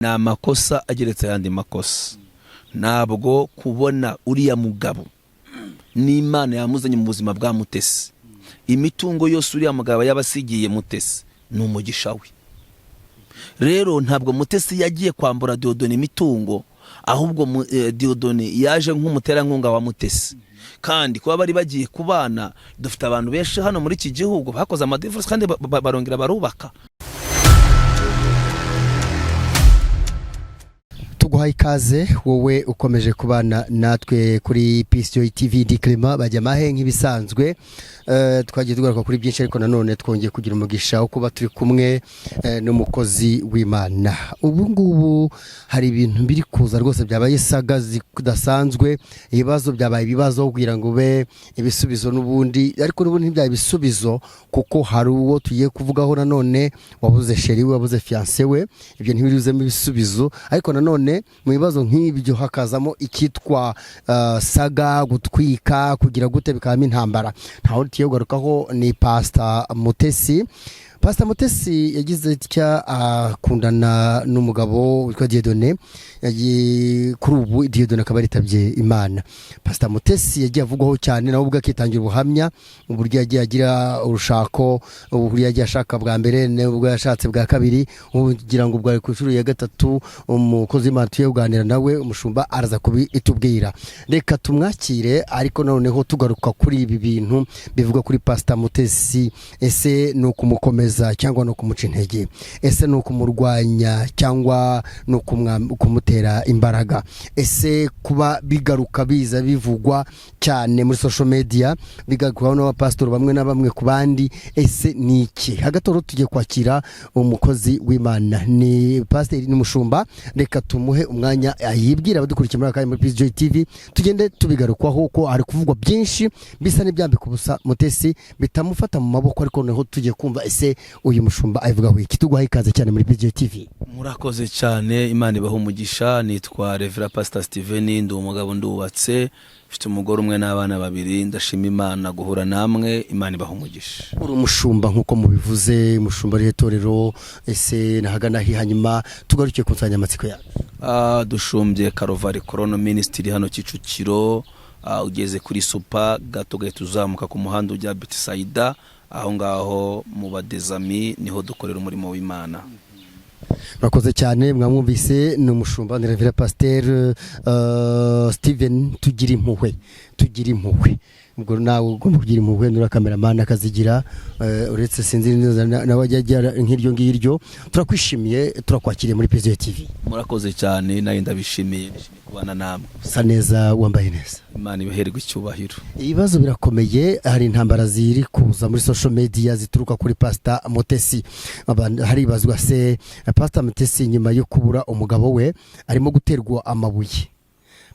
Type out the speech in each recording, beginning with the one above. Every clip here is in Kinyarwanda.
ni amakosa ageretse ayandi makosa. Ntabwo kubona uriya mugabo n'Imana yamuzanye mu buzima bwa Mutesi, imitungo yose uriya mugabo yabasigiye Mutesi ni umugisha we. Rero ntabwo Mutesi yagiye kwambura Dieudonné imitungo, ahubwo Dieudonné yaje nk'umuterankunga wa Mutesi. Kandi kuba bari bagiye kubana, dufite abantu benshi hano muri iki gihugu bakoze amadivorce kandi barongera barubaka. Tuguhaye ikaze wowe ukomeje kubana natwe kuri PCOE TV. Di Clement Bajyamahe nk'ibisanzwe, twagiye tugaruka kuri byinshi, ariko nanone twongeye kugira umugisha wo kuba turi kumwe n'umukozi w'Imana. Ubu ngubu hari ibintu biri kuza rwose byabaye saga zidasanzwe, ibibazo byabaye ibibazo kugira ngo be ibisubizo n'ubundi, ariko n'ubundi ntibyaye ibisubizo kuko hari uwo tugiye kuvugaho nanone wabuze sheri we, wabuze fiancé we. Ibyo ntibiruzemo ibisubizo, ariko nanone mu bibazo nk'ibyo hakazamo ikitwa saga, gutwika, kugira gute bikaba intambara. Ntaho tiyogarukaho ni Pastor Mutesi. Pastor Mutesi yagize itya akundana n'umugabo witwa Dieudonné. Kuri ubu Dieudonné akaba aritabye Imana. Pastor Mutesi yagiye avugwaho cyane, nawe ubwo akitangira ubuhamya uburyo yagiye agira urushako, uburyo yagiye ashaka bwa mbere n'ubwo yashatse bwa kabiri, kugira ngo bwa ku nshuro ya gatatu umukozi w'Imana tuye kuganira nawe, umushumba araza kubitubwira. Reka tumwakire, ariko noneho tugaruka kuri ibi bintu bivuga kuri Pastor Mutesi. Ese no kumukomeza cyangwa no kumuca intege? Ese no kumurwanya cyangwa no kumutera imbaraga? Ese kuba bigaruka biza bivugwa cyane muri social media, bigaruka n'abapastor bamwe na bamwe ku bandi, ese niki? Hagatoro tugiye kwakira umukozi w'Imana, ni pastor n'umushumba. Reka tumuhe umwanya ayibwira abadukurikira muri akanya muri PCOE TV, tugende tubigarukwaho ko ari kuvugwa byinshi bisa n'ibyambika ubusa Mutesi, bitamufata mu maboko, ariko noneho tugiye kumva ese uyu mushumba ayivugaho iki. Tuguhaye ikaze cyane muri PCOE TV. Murakoze cyane, Imana ibaho umugisha. Nitwa Reverend Pastor Steven, ndi umugabo ndubatse, mfite umugore umwe n'abana babiri. Ndashima Imana guhura namwe, Imana ibaho umugisha. Uri umushumba nkuko mubivuze, umushumba w'itorero. Ese nahagana hanyuma tugarukiye ku nsanganyamatsiko yacu. Dushumbye Calvary Corona Ministry hano Kicukiro. Ugeze kuri Super gato gahita uzamuka ku muhanda ujya Betisaida, aho ngaho mu Badezami niho dukorera umurimo w'Imana. Murakoze cyane, mwamwumvise ni umushumba, ni Reverend Pastor Steven tugira impuhwe. Ubwo nawe ugomba kugira impuhwe, nura cameraman akazigira, uretse sinzi neza nawe ajya nk'iryo ngiryo. Turakwishimiye, turakwakiriye muri PCOE TV. Murakoze cyane, nayo ndabishimiye kubana namwe. Sa neza, wambaye neza. Imana ibaherwe icyubahiro. Ibibazo birakomeye, hari intambara ziri kuza muri social media zituruka kuri Pastor Mutesi. Hari bazwa se Pastor Mutesi nyuma yo kubura umugabo we arimo guterwa amabuye.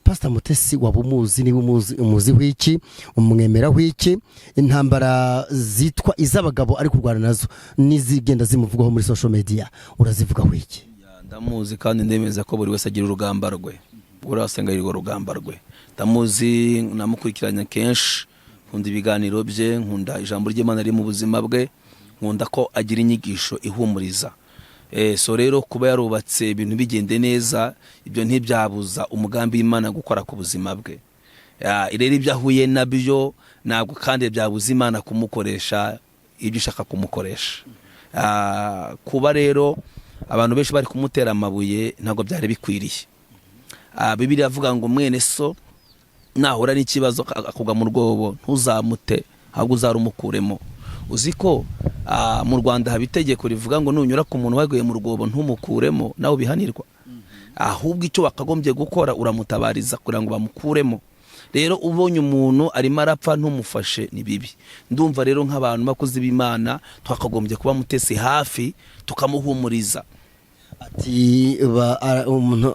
Pastor Mutesi waba umuzi, niba umuzi w'iki, umwemera w'iki? Intambara zitwa iz'abagabo ari kurwana nazo n'izigenda zimuvugaho muri social media, urazivuga w'iki? Ndamuzi kandi ndemeza ko buri wese agira urugamba rwe, buri wese agira urugamba rwe. Ndamuzi, namukurikiranya kenshi, nkunda ibiganiro bye, nkunda ijambo ry'Imana riri mu buzima bwe, nkunda ko agira inyigisho ihumuriza. So rero kuba yarubatse ibintu bigende neza, ibyo ntibyabuza umugambi w'Imana gukora ku buzima bwe. Rero ibyo ahuye nabyo ntabwo kandi byabuza Imana kumukoresha ibyo ishaka kumukoresha. Kuba rero abantu benshi bari kumutera amabuye ntabwo byari bikwiriye. Bibiliya avuga ngo mwene so nahura n'ikibazo akugwa mu rwobo ntuzamute, ahubwo uzarumukuremo. Uziko mu Rwanda haba itegeko rivuga ngo nunyura ku muntu waguye mu rwobo ntumukuremo, nawe bihanirwa. Ahubwo icyo bakagombye gukora uramutabariza kugira ngo bamukuremo. Rero ubonye umuntu arimo arapfa ntumufashe ni bibi. Ndumva rero nk'abantu bakozi b'Imana twakagombye kuba Mutesi hafi tukamuhumuriza. Ati umuntu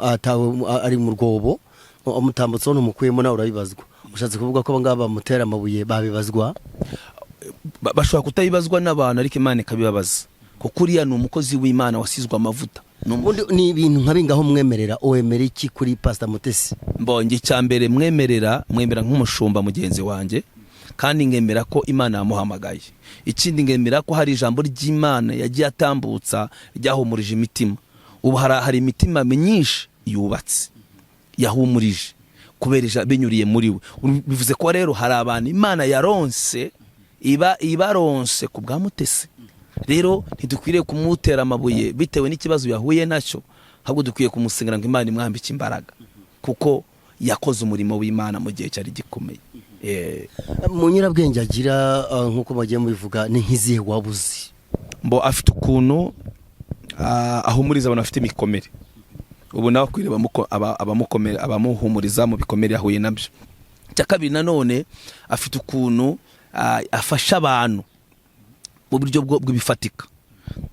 ari mu rwobo, umutambutso n'umukuyemo nawe urabibazwa. Ushatse kuvuga ko ngaba bamutera amabuye babibazwa? Bashobora kutabibazwa n'abantu, ariko Imana ikabibabaza, kuko uriya ni umukozi w'Imana wasizwe amavuta. Ni ibintu nkabingaho mwemerera. Wemera iki kuri Pastor Mutesi? Mbonye cyambere mwemera nk'umushumba mugenzi wanjye, kandi ngemera ko Imana yamuhamagaye. Ikindi ngemera ko hari ijambo ry'Imana yagiye atambutsa ryahumurije imitima. ubu hari imitima myinshi yubatse yahumurije kubera binyuriye muri we. Bivuze ko rero hari abantu Imana yaronse ibaronse ku bwa Mutesi. Rero ntidukwiriye kumutera amabuye bitewe n'ikibazo yahuye nacyo, ahubwo dukwiye kumusengera ngo Imana imwambike imbaraga, kuko yakoze umurimo w'Imana mu gihe cyari gikomeye. Mu nyirabwenge agira nk'uko bagiye mubivuga ni nk'izihe wabuzi? Mbo afite ukuntu ahumuriza abantu afite imikomere. Ubu nawe kwireba abamukomere abamuhumuriza mu bikomere yahuye nabyo. Cya kabiri nanone afite ukuntu afasha abantu mu buryo bw'ibifatika.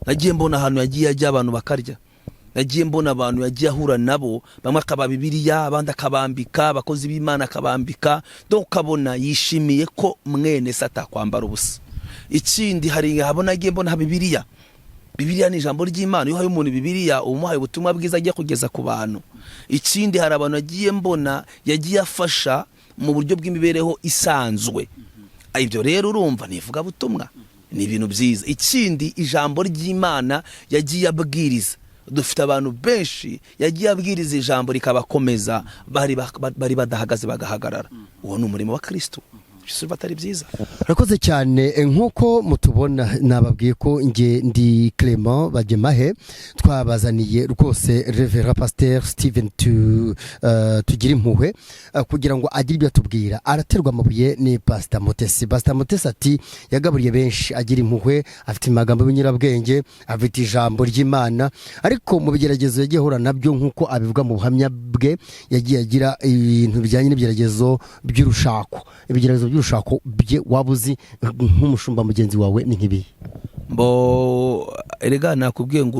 Nagiye mbona ahantu yagiye ajya abantu bakarya, nagiye mbona abantu yagiye ahura nabo, bamwe akaba Bibiliya abandi akabambika, abakozi b'Imana akabambika, donc ukabona yishimiye ko mwene sata kwambara ubusa. Ikindi hari habona agiye mbona Bibiliya ni ijambo ry'Imana. Iyo haye umuntu Bibiliya umuhaye ubutumwa bwiza agiye kugeza ku bantu. Ikindi hari abantu agiye mbona yagiye afasha mu buryo bw'imibereho isanzwe. Ibyo rero urumva nivuga butumwa ni ibintu byiza. Ikindi ijambo ry'Imana yagiye abwiriza. Dufite abantu benshi yagiye abwiriza ijambo rikabakomeza, bari badahagaze bagahagarara. Uwo ni umurimo wa Kristo. Bisubiza atari byiza. Rakoze cyane. Nk'uko mutubona nababwiye ko nge ndi Clement Bajyemahe, twabazaniye rwose Reverend Pasteur Steven tugira impuhwe kugira ngo agire ibyo atubwira. Araterwa amabuye ni Pastor Mutesi. Pastor Mutesi ati yagaburiye benshi, agira impuhwe, afite amagambo y'Inyurabwenge, afite ijambo ry'Imana, ariko mu bigeragezo yagiye ahura nabyo nk'uko abivuga mu buhamya bwe, yagiye agira ibintu bijyanye n'ibigeragezo by'urushako. Ibigeragezo by'urushako bye wabuzi nk'umushumba mugenzi wawe ni nk'ibi? Mbo erega nakubwiye ngo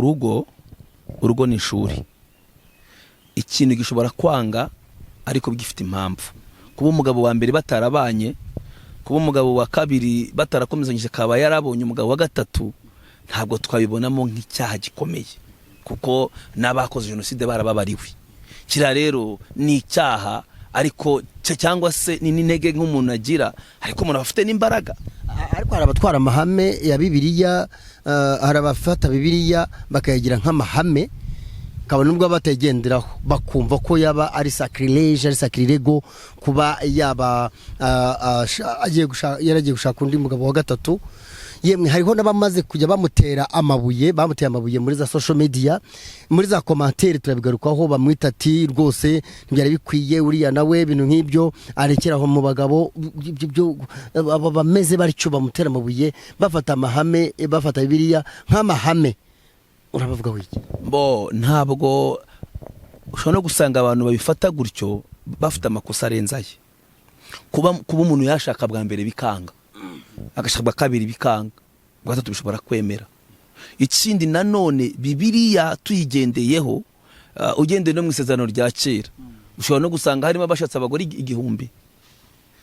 urugo ni ishuri. Ikintu gishobora kwanga ariko gifite impamvu. Kuba umugabo wa mbere batarabanye, kuba umugabo wa kabiri batarakomezanyije, kaba yarabonye umugabo wa gatatu, ntabwo twabibonamo nk'icyaha gikomeye, kuko n'abakoze jenoside barababariwe. Kira rero ni icyaha, ariko cyangwa se ni n'intege nk'umuntu agira, ariko umuntu afite n'imbaraga. Ariko hari abatwara amahame ya Bibiliya, hari abafata Bibiliya bakayigira nk'amahame, kabone nubwo batagenderaho, bakumva ko yaba ari sacrilege, ari sacrilego kuba yaba yaragiye gushaka undi mugabo wa gatatu. Yemwe hariho n'abamaze kujya bamutera amabuye muri za social media, muri za commentaire turabigarukaho, bamwita ati rwose ntibyari bikwiye uriya nawe ibintu nk'ibyo arekeraho mu bagabo bameze baricyo bamutera amabuye, bafata amahame, bafata Bibiliya nk'amahame. Urabavuga wiki? Mbo ntabwo ushobora no gusanga abantu babifata gutyo bafite amakosa arenzaye. Kuba umuntu yashaka bwa mbere bikanga, agashaka kabiri bikanga, gatatu bishobora kwemera. Ikindi nanone Bibiliya tuyigendeyeho, ugendeye no mu isezerano rya kera, ushobora no gusanga harimo abashatse abagore 1000.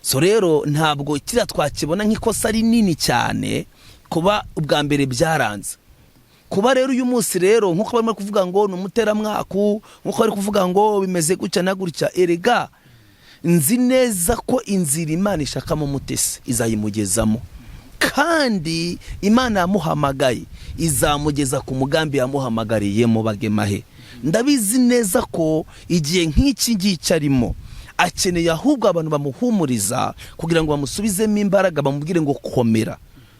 So rero ntabwo kira twakibona nk'ikosa rinini cyane kuba ubwa mbere byaranze. Kuba rero uyu munsi rero nkuko barimo kuvuga ngo n'umuteramwaku, nkuko bari kuvuga ngo bimeze gutya na gutya, erega nzi neza ko inzira Imana ishakamo Mutesi izayimugezamo, kandi Imana yamuhamagaye izamugeza ku mugambi yamuhamagariyemo Bajyemahe. Ndabizi neza ko igihe nk'iki ngiki arimo akeneye ahubwo abantu bamuhumuriza kugira ngo bamusubizemo imbaraga, bamubwire ngo komera,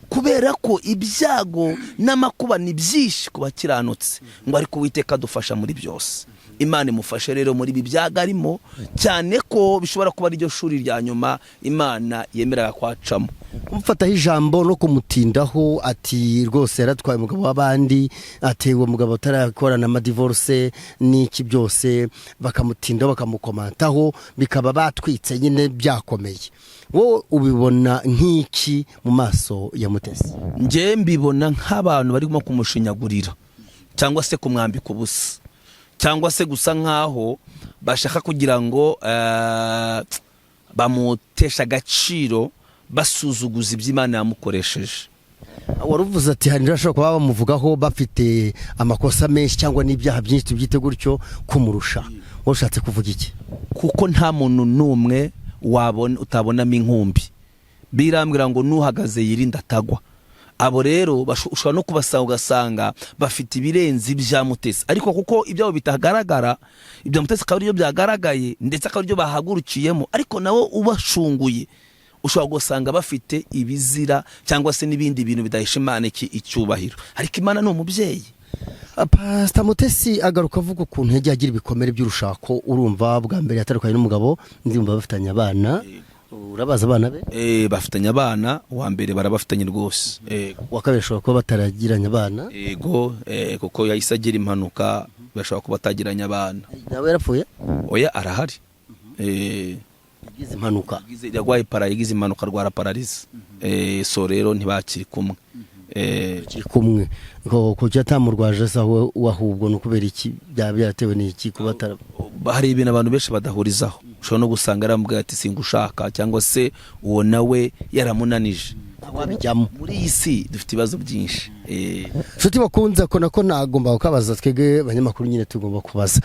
kubera ko ibyago n'amakuba ni byinshi ku bakiranutse, ngo ariko Uwiteka adufasha muri byose. Imana imufashe rero muri ibi byago arimo, cyane ko bishobora kuba ari ryo shuri rya nyuma Imana yemeraga kwacamo. Kumufataho ijambo no kumutindaho ati rwose yaratwaye umugabo w'abandi, ati uwo mugabo atarakorana ama divorce n'iki byose, bakamutindaho bakamukomantaho, bikaba batwitse nyine byakomeye. Wowe ubibona nk'iki mu maso ya Mutesi? Nje mbibona nk'abantu barimo kumushinyagurira, cyangwa se kumwambika ubusa, cyangwa se gusa nkaho bashaka kugira ngo bamutesha agaciro, basuzuguza iby'Imana yamukoresheje. Waruvuze ati hari ndashaka kuba bamuvugaho bafite amakosa menshi cyangwa n'ibyaha byinshi tubyite gutyo kumurusha. Washatse kuvuga iki? Kuko nta muntu numwe utabonamo inkumbi. Birambwira ngo nuhagaze yirinda atagwa. abo rero ushobora no kubasanga ugasanga bafite ibirenze ibya Mutesi, ariko kuko ibyabo bitagaragara, ibya Mutesi akaba aribyo byagaragaye ndetse akaba aribyo bahagurukiyemo, ariko nabo ubashunguye ushobora gusanga bafite ibizira cyangwa se n'ibindi bintu bidahisha Imana icyubahiro, ariko Imana ni umubyeyi. Pastor Mutesi agaruka avuga ukuntu yagiye agira ibikomere by'urushako, urumva bwa mbere yatarukanye n'umugabo, ndumva bafitanye abana. Urabaza abana be? Bafitanye abana, uwa mbere barabafitanye rwose. Uwa kabiri ashobora kuba bataragiranye abana. Yego, kuko yahise agira impanuka, bashobora kuba batagiranye abana. Nawe yarapfuye? Oya, arahari. Yagize impanuka. Yagwaye yagize impanuka, arwara pararize. So rero ntibakiri kumwe. Kiri kumwe ko cyatamurwaje saho wahubwo no kubera iki byaratewe n'iki kuba hari ibintu abantu benshi badahurizaho. Ushobora no gusanga aramubwira ati singushaka, cyangwa se uwo nawe yaramunanije. Muri iyi si dufite ibibazo byinshi. Nshuti bakunze ko nako nagomba kukabaza, twege abanyamakuru nyine tugomba kubaza.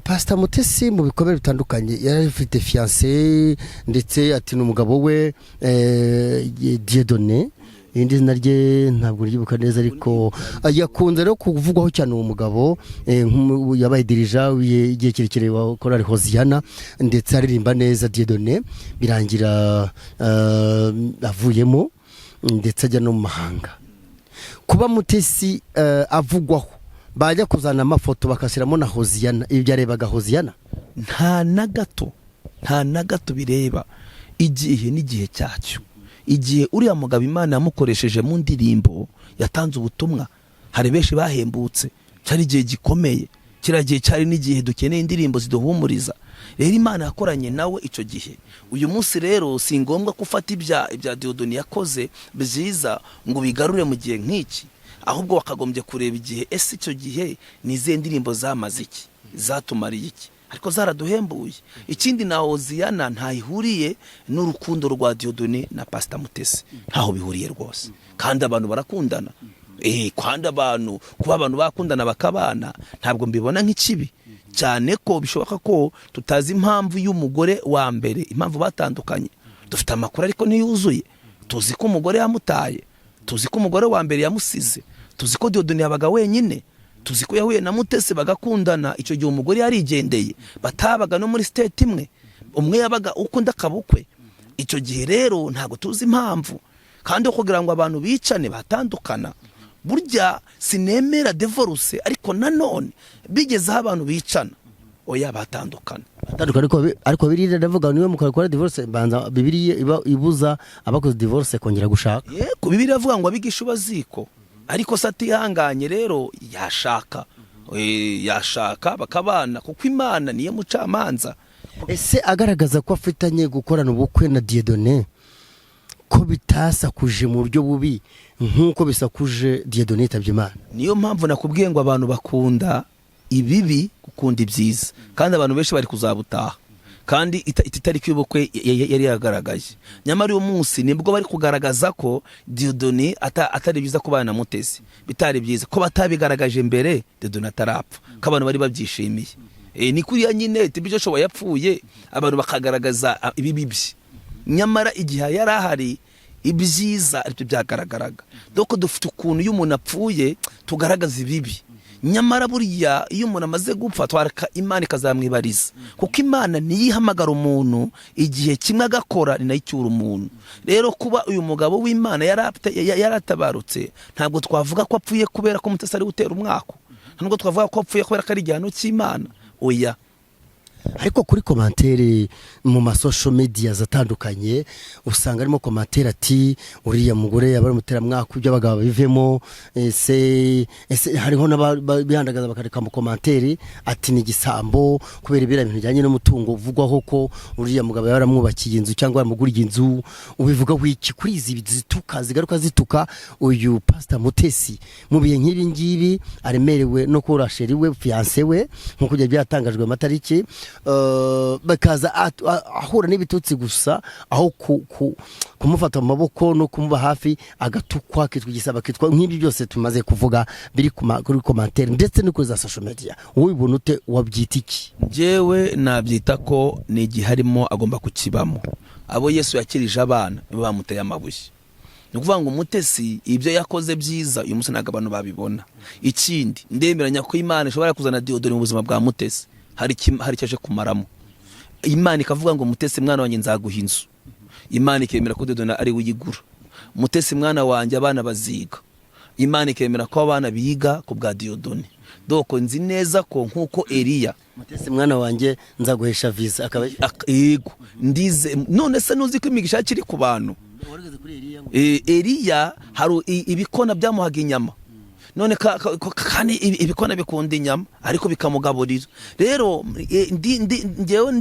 Pastor Mutesi mu bikomere bitandukanye yari afite fiancé, ndetse ati n'umugabo we Dieudonné, indi zina rye ntabwo ryibuka neza, ariko yakunze rero kuvugwaho cyane uwo mugabo, yabaye dirija igihe kirekire wa korali Hoziyana, ndetse aririmba neza Dieudonné, birangira avuyemo ndetse ajya no mu mahanga. Kuba Mutesi avugwaho bajya kuzana amafoto bakasiramo na Hoziyana, ibi byarebaga Hoziyana? Nta na gato bireba igihe n'igihe cyacyo. Igihe uriya mugabo Imana yamukoresheje mu ndirimbo, yatanze ubutumwa, hari benshi bahembutse, cyari igihe gikomeye, kiragiye cyari n'igihe dukeneye indirimbo ziduhumuriza. Rero Imana yakoranye nawe icyo gihe. Uyu munsi rero si ngombwa gufata ibya Dieudonné yakoze byiza ngo bigarure mu gihe nk'iki, ahubwo wakagombye kureba igihe, ese icyo gihe ni izihe ndirimbo zamaze iki, zatumariye iki, ariko zaraduhembuye. Ikindi na Hoziyana ntayihuriye n'urukundo rwa Dieudonné na Pastor Mutesi, ntaho bihuriye rwose, kandi abantu barakundana. Kwanda abantu, kuba abantu bakundana bakabana, ntabwo mbibona nk'ikibi, cyane ko bishoboka ko tutazi impamvu y'umugore wa mbere, impamvu batandukanye. Dufite amakuru ariko ntiyuzuye. Tuzi ko umugore yamutaye, tuzi ko umugore wa mbere yamusize, tuzi ko Dieudonné yabaga wenyine, tuzi ko yahuye na Mutesi bagakundana, icyo gihe umugore yarigendeye, batabaga no muri state imwe, umwe yabaga ukunda akabukwe. Icyo gihe rero ntabwo tuzi impamvu, kandi kugira ngo abantu bicane batandukana, burya sinemera divorce, ariko nanone bigezeho abantu bicana, oya batandukana. Ariko Bibiliya ndavuga niwe mukora divorce, banza Bibiliya ibuza abakoze divorce kongera gushaka. Yego, Bibiliya avuga ngo abigisha ubaziko, ariko satihanganye rero yashaka bakabana, kuko Imana niye mucamanza. Ese agaragaza ko afitanye gukorana ubukwe na Dieudonné, ko bitasakuje mu buryo bubi nk'uko bisakuje Dieudonné yitabye Imana? Niyo mpamvu nakubwiye ngo abantu bakunda ibibi gukunda ibyiza, kandi abantu benshi bari kuzabutaha, kandi itariki y'ubukwe yari yagaragaye. Nyamara uyu munsi nibwo bari kugaragaza ko Dieudonné atari byiza kubana na Mutesi, bitari byiza ko batabigaragaje mbere Dieudonné atarapfa, ko abantu bari babyishimiye. Ni kuriya nyine tibyo shoboye yapfuye, abantu bakagaragaza ibibi bye, nyamara igihe yari ahari ibyiza aribyo byagaragaraga. Doko dufite ukuntu iyo umuntu apfuye tugaragaza ibibi, nyamara buriya iyo umuntu amaze gupfa twareka Imana ikazamwibariza, kuko Imana niyihamagara umuntu igihe kimwe agakora, ni nayo icyura umuntu. Rero kuba uyu mugabo w'Imana yaratabarutse, ntabwo twavuga ko apfuye kubera ko Mutesi ari gutera umwako, ntabwo twavuga ko apfuye kubera ko ari igihano cy'Imana, oya. Ariko kuri commentaire mu masocial media zatandukanye usanga arimo commentaire ati uriya mugore yabari mutera mwaka ibyo abagabo bivemo, ese hariho n'abihandagaza bakareka mu commentaire ati ni gisambo kubera ibira bintu bijyanye n'umutungo uvugwaho ko uriya mugabo yaramwubakiye inzu cyangwa yamuguriye inzu. Ubivuga wiki kuri izi zituka zigaruka zituka uyu Pastor Mutesi mu bihe nk'ibi ngibi aremerewe no kurasheri we fiancé we nkuko byatangajwe amatariki, bakaza ahura n'ibitutsi gusa, aho kumufata mu maboko no kumuba hafi agatukwa kitwa igisaba kitwa nk'ibi byose tumaze kuvuga biri kuri commentaire ndetse no kuri za social media. Wowe ubona ute, wabyita iki? Jewe nabyita ko ni igiharimo agomba kukibamo. Abo Yesu yakirije abana nibo bamuteye amabuye, ni ukuvuga ngo Mutesi ibyo yakoze byiza uyu munsi ntabwo abantu babibona. Ikindi ndemeranya ko Imana ishobora kuzana Dieudonné mu buzima bwa Mutesi, hari icyo aje kumaramo. Imana ikavuga ngo Mutesi mwana wanjye nzaguha inzu, Imana ikemera ko Dieudonné ari we uyigura. Mutesi mwana wanjye abana baziga, Imana ikemera ko abana biga ku bwa Dieudonné. Doko nzi neza ko nkuko Eliya Mutesi mwana wanjye nzaguhesha visa akaba yego ndize none se nuzi ko imigisha kiri ku bantu. Eliya hari ibikona byamuhaga inyama, none kandi ibikona bikunda inyama ariko bikamugaburira. Rero ngewe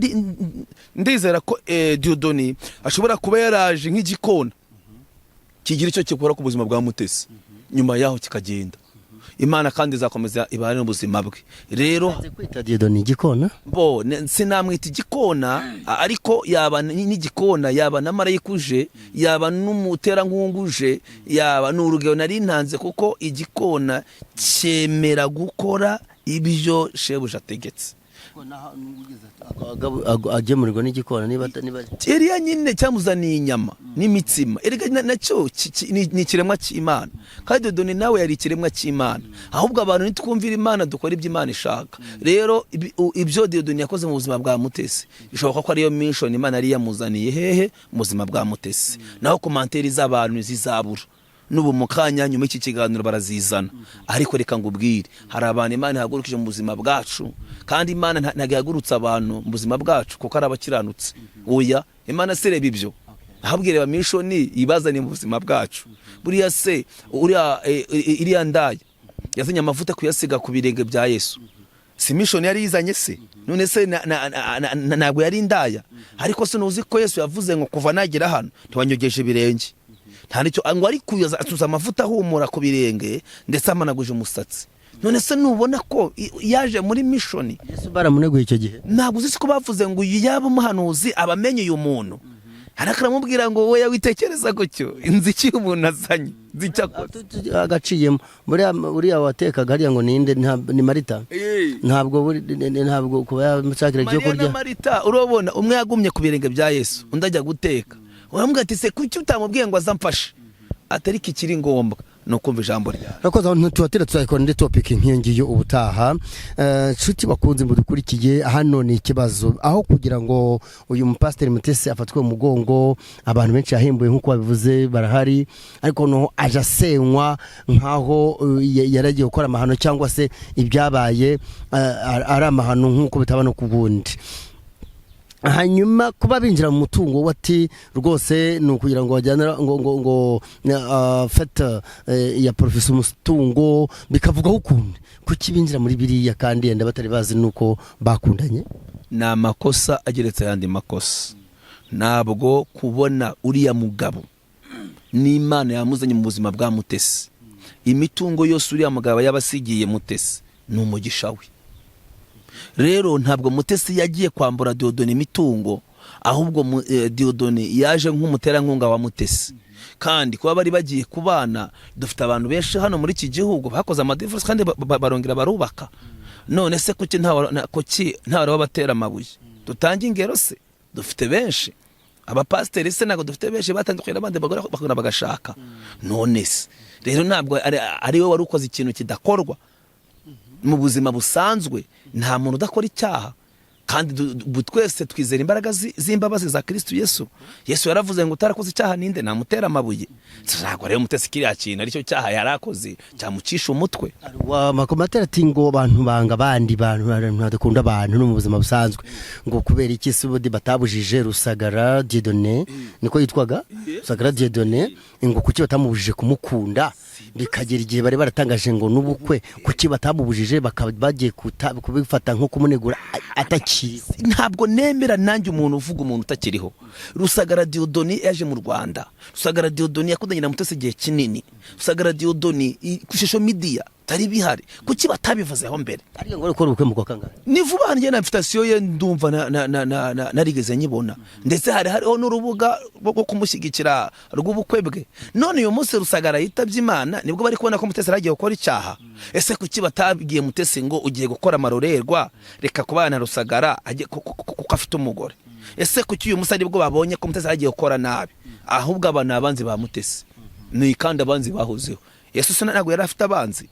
ndizera ko Dieudonné ashobora kuba yaraje nk'igikona kigira icyo kikora ku buzima bwa Mutesi, nyuma yaho kikagenda. Imana kandi izakomeza ibane n'ubuzima bwe. Rero kwita Dieudonné igikona bo sinamwita igikona, ariko yaba n'igikona, yaba na marayikuje, yaba n'umuterangunguje, yaba n'urugero nari ntanze, kuko igikona cyemera gukora ibyo shebuja ategetse. agemurirwa n'igikona niba Eliya nyine cyamuzaniye inyama n'imitsima. Erega nacyo ni ikiremwa cy'Imana, kandi Dieudonné nawe yari ikiremwa cy'Imana. Ahubwo abantu nitwumvira Imana dukora ibyo Imana ishaka. Rero ibyo Dieudonné yakoze mu buzima bwa Mutesi bishoboka ko ariyo mission Imana yari yamuzaniye hehe mu buzima bwa Mutesi. Naho komanteri z'abantu zizabura n'ubu mukanya nyuma y'iki kiganiro barazizana. Ariko reka ngubwire, hari abantu Imana ihagurukije mu buzima bwacu, kandi Imana ntabwo ihagurutsa abantu mu buzima bwacu kuko ari abakiranutse. Oya, Imana sereba ibyo, ahabwire ba mission ibazanye mu buzima bwacu. Buriya se iriya ndaya yazanye amavuta kuyasiga ku birenge bya Yesu, si mission yari yizanye se? None se ntabwo yari indaya? Ariko se nuzi ko Yesu yavuze ngo kuva nagera hano ntiwanyogeje ibirenge, nta nicyo ngo ari kuyoza atuza amavuta ahumura ku birenge ndetse amanaguje umusatsi. None se nubona ko yaje muri mission? Yesu baramuneguye icyo gihe. Ntabwo uzi ko bavuze ngo uyu yaba umuhanuzi abamenye uyu muntu, arakaramubwira ngo wowe witekereza gutyo inziki umuntu azanye zicyakoze agaciyemo. Buriya watekaga hariya ngo ninde? Ni Marita. Ntabwo kuba yamashakira cyo kurya. Marita urabona umwe yagumye ku birenge bya Yesu, undi ajya guteka. Uramubwira ati se kuki utamubwiye ngo azamfashe? Atari kikiri ngombwa no kumva ijambo ryawe. Rakoza ntitwatira tuzakora indi topic nkiyongiye ubutaha. Nshuti bakunze mudukurikiye, hano ni ikibazo aho kugira ngo uyu mupasiteri Mutesi afatwe mu mugongo. Abantu benshi yahembuye nkuko babivuze barahari, ariko no aje asenywa nkaho yaragiye gukora amahano cyangwa se ibyabaye ari amahano nkuko bitaba no kubundi. Hanyuma kuba binjira mu mutungo wati rwose no kugira ngo bajyanira ngo fete ya professor mutungo bikavugaho ukuntu kuki binjira muri biriya kandi yenda batari bazi nuko bakundanye. Na makosa ageretse yandi makosa. Nabwo kubona uriya mugabo n'Imana yamuzanye mu buzima bwa Mutesi, imitungo yose uriya mugabo yabasigiye Mutesi n'umugisha we. Rero ntabwo Mutesi yagiye kwambura Dieudonné imitungo, ahubwo Dieudonné yaje nk'umuterankunga wa Mutesi. Kandi kuba bari bagiye kubana, dufite abantu benshi hano muri iki gihugu bakoze amadivorce kandi barongera barubaka. None se kuki nta wabatera amabuye? Tutange ingero se, dufite benshi. Abapasiteri se ntabwo dufite benshi batandukanye n'abandi bagore bakora bagashaka. None se rero ntabwo ari we wari ukoze ikintu kidakorwa mu buzima busanzwe. Nta muntu udakora icyaha, kandi twese twizera imbaraga z'imbabazi za Kristo Yesu. Yesu yaravuze ngo utarakoze icyaha ninde namutera amabuye. Ntabwo rero Mutesi kiriya kintu aricyo cyaha yarakoze cyamucisha umutwe. Wa makomatera ati ngo abantu banga abandi bantu badakunda abantu no mu buzima busanzwe, ngo kubera iki se bodi batabujije Rusagara Dieudonné, niko yitwaga Rusagara Dieudonné, ngo kuki batamubujije kumukunda bikagera igihe bari baratangaje ngo n'ubukwe kuki batamubujije bagiye kubifata nko kumunegura atakiri. Ntabwo nemera nanjye umuntu uvuga umuntu utakiriho. Rusagara Dieudonné yaje mu Rwanda. Rusagara Dieudonné yakundanye na Mutesi igihe kinini. Rusagara Dieudonné ku social media tari bihari, kuki batabivuzeho mbere? Ariyo ngo ukora ubukwe mu kwa kangahe? Ni vuba njye na invitation ye ndumva narigeze nyibona, ndetse hariho n'urubuga rwo kumushyigikira rw'ubukwe bwe. None uyu munsi Rusagara yitabye Imana nibwo bari kubona ko Mutesi aragiye gukora icyaha. Ese kuki batabwiye Mutesi ngo ugiye gukora amarorerwa, reka kubana Rusagara kuko afite umugore? Ese kuki uyu musari bwo babonye ko Mutesi aragiye gukora nabi, ahubwo abana abanzi ba Mutesi ni kandi abanzi bahozeho. Yesu se ntabwo yari afite abanzi,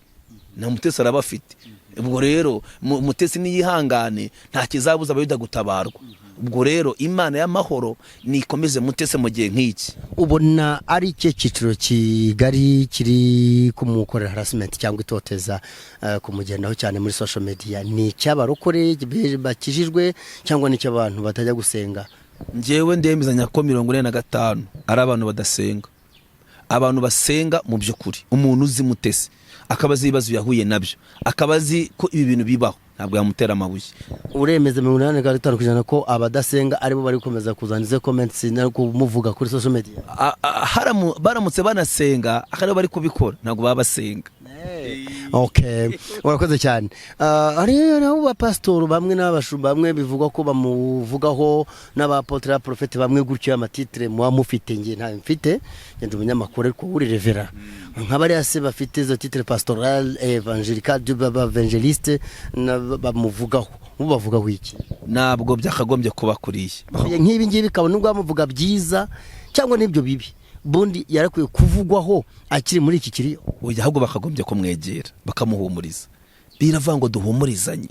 na Mutesi arabafite. Ubwo rero Mutesi niyihangane nta kizabuza abayuda gutabarwa. Ubwo rero Imana y'amahoro nikomeze Mutesi mu gihe nk'iki. Ubona ari iki cyiciro kigari kiri kumukorera harassment cyangwa itoteza kumugendaho cyane muri social media, ni cy'abarokore bakijijwe cyangwa ni cy'abantu batajya gusenga? Njyewe ndemezanya ko 45 ari abantu badasenga. Abantu basenga mu by'ukuri, umuntu uzi Mutesi akabazi ibibazo yahuye nabyo, akabazi ko ibi bintu bibaho, ntabwo yamutera amabuye. Uremeze 85% ko abadasenga aribo bari gukomeza kuzanize comments no kumuvuga kuri social media? Baramutse banasenga akaribo bari kubikora, ntabwo baba basenga. Okay, urakoze cyane. Ari nabo ba pastor bamwe n'abashumba bamwe bivugwa ko bamuvugaho, n'abapotre prophète bamwe gutyo amatitre muwa mufite, nge nta mfite, ngende umunyamakuru ariko uri revera nk'abari ase bafite zo titre pastoral evangelical du baba evangeliste bamuvugaho. Bavugaho iki? Ntabwo byakagombye kuba kuriye nk'ibi ngibi, kabone ubwo bamuvuga byiza cyangwa n'ibyo bibi, bundi yarakwiye kuvugwaho akiri muri iki kiriyo. Oya, ahubwo bakagombye kumwegera bakamuhumuriza. Biravuga ngo duhumurizanye.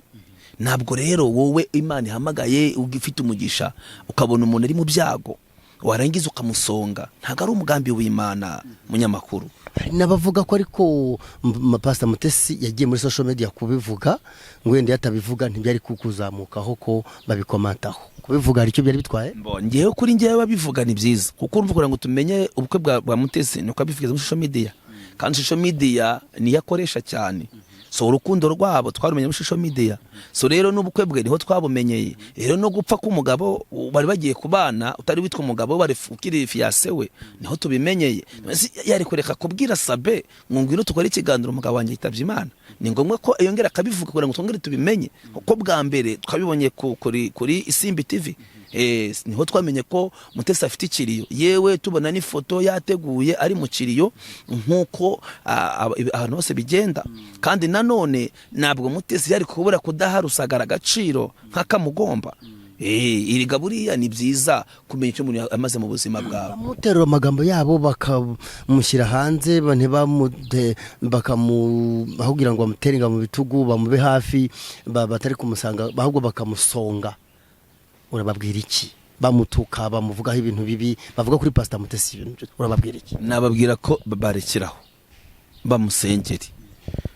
Ntabwo rero wowe Imana ihamagaye ugifite umugisha ukabona umuntu ari mu byago warangiza ukamusonga, ntabwo ari umugambi w'Imana. Munyamakuru nabavuga ko ariko Pastor Mutesi yagiye muri social media kubivuga, ngo wenda yatabivuga ntibyari kukuzamukaho ko babikomantaho. Kubivuga aricyo byari bitwaye? Ngewe kuri ngewe babivuga ni byiza, kuko urumva kugira ngo tumenye ubukwe bwa Mutesi nuko abivugiza muri social media, kandi social media niyo akoresha cyane. So urukundo rwabo twarumenye muri social media. So rero n'ubukwe bwe niho twabumenyeye. Rero no gupfa k'umugabo bari bagiye kubana utari witwa umugabo bari ukiri fiancé we, niho tubimenyeye. Yari kureka kubwira Sabe ngo ngwino tukore ikiganiro umugabo wanjye yitavye Imana. Ni ngombwa ko yongera akabivuga kugira ngo twongere tubimenye, kuko bwa mbere twabibonye kuri Isimbi TV. Niho twamenye ko Mutesi afite ikiriyo, yewe tubona n'ifoto yateguye ari mu kiriyo nkuko ahantu hose bigenda. Kandi nanone ntabwo Mutesi yari kubura kudaha Rusagara agaciro nk'akamugomba. Iri gaburiya ni byiza kumenya icyo umuntu amaze mu buzima bwawe. Muterura amagambo yabo bakamushyira hanze, bakamugira ngo bamuteringa mu bitugu, bamube hafi, batari kumusanga ahubwo bakamusonga. Urababwira iki? Bamutuka, bamuvugaho ibintu bibi, bavuga kuri Pastor Mutesi, urababwira iki? Nababwira ko barekeraho, bamusengeri.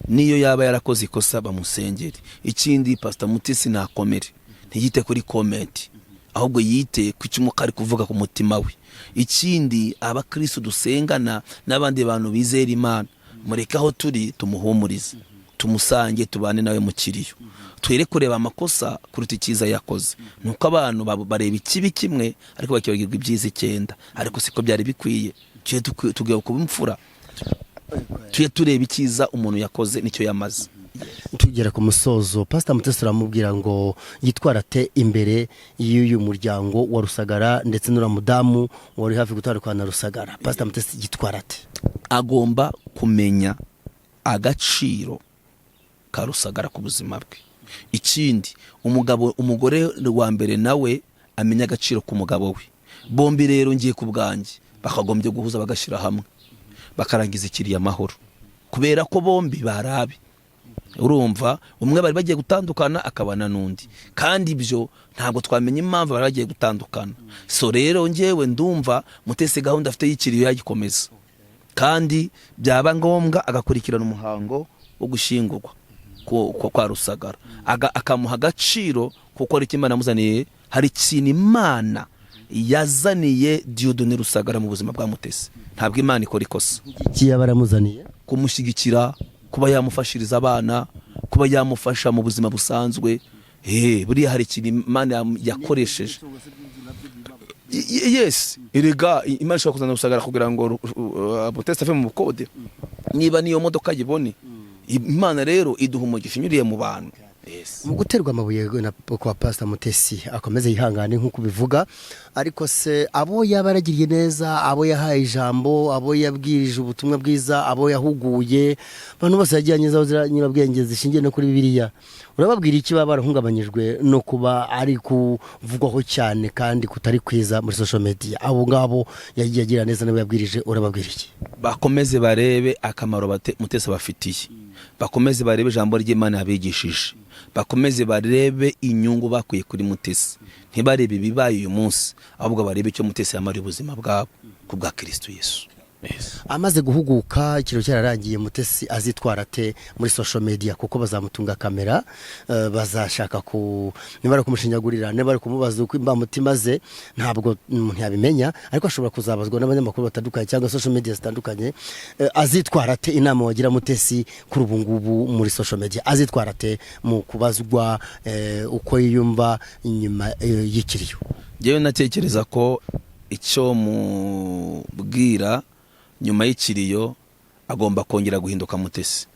Niyo yaba yarakoze ikosa bamusengeri. Ikindi Pastor Mutesi nakomere, ntiyite kuri comment, ahubwo yite ku cy'umukari kuvuga ku mutima we. Ikindi abakristo dusengana n'abandi bantu bizera Imana, mureka aho turi tumuhumurize, tumusange, tubane nawe mu kiriyo. Twere kureba amakosa kuruta icyiza yakoze. Nuko abantu bareba ikibi kimwe ariko bakibagirwa ibyiza 9, ariko siko byari bikwiye. Tugiye kubimfura, tuye tureba icyiza umuntu yakoze nicyo yamaze. Tugera ku musozo, Pastor Mutesi aramubwira ngo yitwarate imbere y'uyu muryango wa Rusagara ndetse n'uramudamu wari hafi gutandukana na Rusagara. Pastor Mutesi yitwarate, agomba kumenya agaciro ka Rusagara ku buzima bwe. Ikindi umugore wa mbere nawe amenya agaciro ku mugabo we. Bombi rero ngiye ku bwanjye bakagombye guhuza bagashira hamwe, bakarangiza ikiriya amahoro, kubera ko bombi barabi. Urumva umwe bari bagiye gutandukana akabana n'undi, kandi ibyo ntabwo twamenye impamvu bari bagiye gutandukana. So rero ngewe ndumva Mutesi gahunda afite y'ikiriyo yagikomeza, kandi byaba ngombwa agakurikirana umuhango wo gushingurwa kwa Rusagara, akamuha agaciro kuko ari Imana yamuzaniye. Hari ikintu Imana yazaniye Dieudonné Rusagara mu buzima bwa Mutesi, ntabwo Imana ikora ikosa. Iki yabaramuzaniye kumushyigikira, kuba yamufashiriza abana, kuba yamufasha mu buzima busanzwe. Buriya hari ikintu Imana yakoresheje. Yes, erega Imana ishobora kuzana Rusagara kugira ngo Mutesi ave mu bukode, niba niyo modoka yibone. Imana rero iduha umugisha inyuriye mu bantu. Yes. mu guterwa amabuye kwa Pastor Mutesi akomeze yihangane nk'uko bivuga, ariko se abo yabaragiriye neza, abo yahaye ijambo, abo yabwirije ubutumwa bwiza, abo yahuguye, abantu bose yajyanye zaho nyirabwenge zishingiye no kuri Bibiliya, urababwira iki baba barahungabanyijwe no kuba ari kuvugwaho cyane kandi kutari kwiza muri social media? Abo ngabo yagiye agira neza nabo yabwirije, urababwira iki? Bakomeze barebe akamaro Mutesi bafitiye, bakomeze barebe ijambo ry'Imana yabigishije, bakomeze barebe inyungu bakwiye kuri Mutesi, ntibarebe bibaye uyu munsi, ahubwo barebe icyo Mutesi yamara ubuzima bwabo ku bwa Kristo Yesu. Amaze guhuguka ikiro cyararangiye, Mutesi azitwara ate muri social media? Kuko bazamutunga kamera, bazashaka niba ari kumushinyagurira, niba ari kumubaza uko imbamutima ze, ntabwo umuntu yabimenya, ariko ashobora kuzabazwa n'abanyamakuru batandukanye cyangwa social media zitandukanye. Azitwara ate? Inama wagira Mutesi kuri ubu ngubu muri social media, azitwara ate mu kubazwa uko yiyumva inyuma y'ikiriyo? Jewe natekereza ko icyo mubwira nyuma y'ikiriyo agomba kongera guhinduka Mutesi,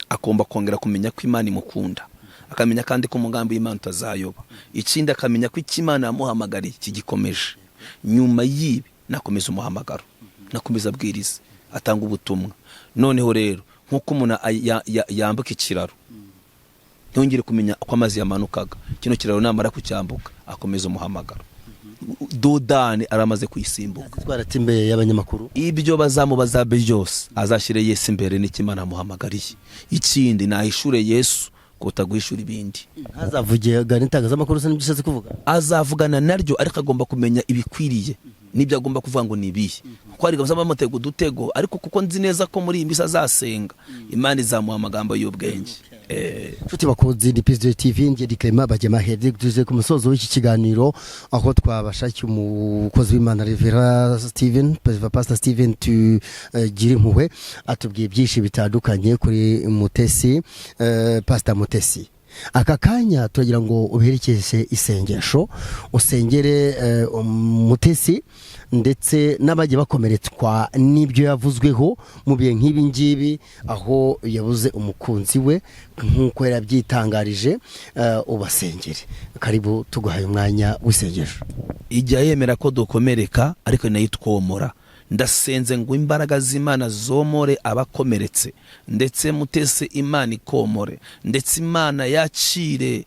agomba kongera kumenya ko Imana imukunda, akamenya kandi ko umugambi w'Imana utazayoba, ikindi akamenya ko Imana yamuhamagariye kigikomeje. Nyuma y'ibi nakomeza umuhamagaro, nakomeza abwiriza, atanga ubutumwa. Noneho rero nk'uko umuntu yambuka ikiraro, ntongere kumenya uko amazi yamanukaga, kino kiraro namara kucyambuka akomeza umuhamagaro. Dodani aramaze kuyisimbuka, twarati imbere y'abanyamakuru, ibyo bazamubaza byose azashyire Yesu imbere n'Imana amuhamagariye. Ikindi nahishure Yesu kutaguhishura ibindi, ntazavuge n'itangazamakuru se n'ibyo kuvuga, azavugana naryo, ariko agomba kumenya ibikwiriye nibyo agomba kuvuga ngo nibihe, kuko ari gabza bamutego udutego, ariko kuko nzi neza ko muri iyi misa azasenga, Imana izamuha amagambo y'ubwenge. Nshuti bakunzi ni PSJ TV, ngiye Clement Bajyamaheri, tuze ku musozo w'iki kiganiro aho twabashakiye umukozi w'Imana Reverend Steven, Pastor Steven tugira impuhwe, atubwiye byinshi bitandukanye kuri Mutesi. Pastor Mutesi, aka kanya turagira ngo uberekeze isengesho, usengere Mutesi ndetse n'abajye bakomeretswa n'ibyo yavuzweho mu bihe nk'ibi ngibi, aho yabuze umukunzi we nk'uko yarabyitangarije. Ubasengere. Karibu, tuguhaye umwanya w'isengesho. Ijya yemera ko dukomereka, ariko nayo twomora. Ndasenze ngo imbaraga z'Imana zomore abakomeretse, ndetse Mutesi Imana ikomore, ndetse Imana yakire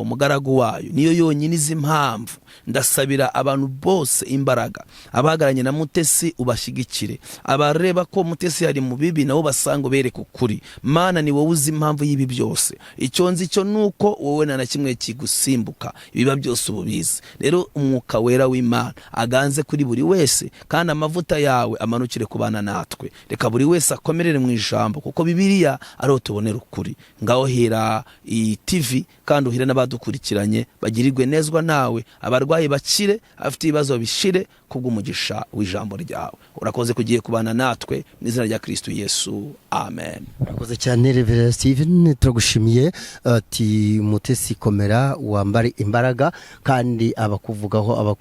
umugaragu wayo, niyo yonyine izi impamvu. Ndasabira abantu bose imbaraga, abahagaranye na Mutesi ubashigikire, abareba ko Mutesi yari mu bibi nabo basango bereke ukuri. Mana ni wowe uzi impamvu y'ibi byose, icyo nzi cyo nuko wowe na kimwe kigusimbuka, ibiba byose ububizi. Rero umwuka wera w'Imana aganze kuri buri wese, kandi amavuta yawe amanukire kubana natwe. Reka buri wese akomerere mu ijambo, kuko Bibiliya ariho tubonera ukuri. Ngaho hera iyi TV, kandi uhire n'abadukurikiranye bagirirwe nezwa nawe, abarwayi bakire, afite ibibazo bishire kubw'umugisha w'ijambo ryawe. Urakoze kugiye kubana natwe mu izina rya Kristo Yesu, amen. Urakoze cyane Reverend Steven, turagushimiye. Ati Mutesi komera, wambare imbaraga, kandi abakuvugaho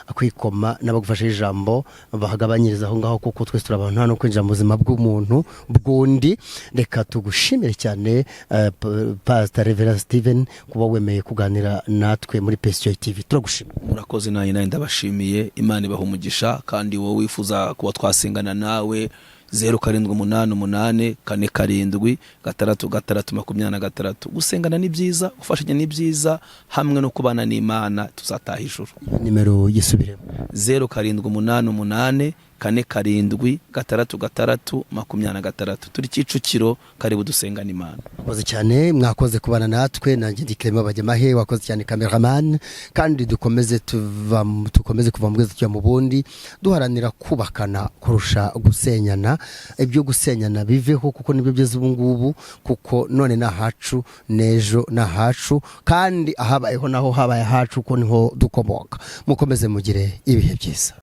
akwikoma n'abagufasha ijambo bahagabanyiriza aho ngaho, kuko twese turabantu hano kwinjira mu buzima bw'umuntu bw'undi. Reka tugushimire cyane Pastor Reverend Steven kuba wemeye kuganira natwe muri PSJ TV. Turagushimiye. Murakoze naye ndabashimiye. Imana ibaha umugisha, kandi wowe wifuza kuba twasengana nawe 0788476623. Gusengana ni byiza, gufashanya ni byiza, hamwe no kubana n'Imana tuzataha ijuru. Nimero yisubiremo: 0788476623. Turi Kicukiro, karibu dusengana Imana. Mwakoze cyane, mwakoze kubana natwe. Nanjye ndi Clement Bajyamaheri, wakoze cyane cameraman, kandi dukomeze kuva mu bwiza tujya mu bundi, duharanira kubakana kurusha gusenyana. Ibyo gusenyana biveho, kuko nibyo byiza ubu ngubu, kuko none nahacu nejo nahacu, kandi ahabayeho naho habaye hacu, ko niho dukomoka. Mukomeze mugire ibihe byiza.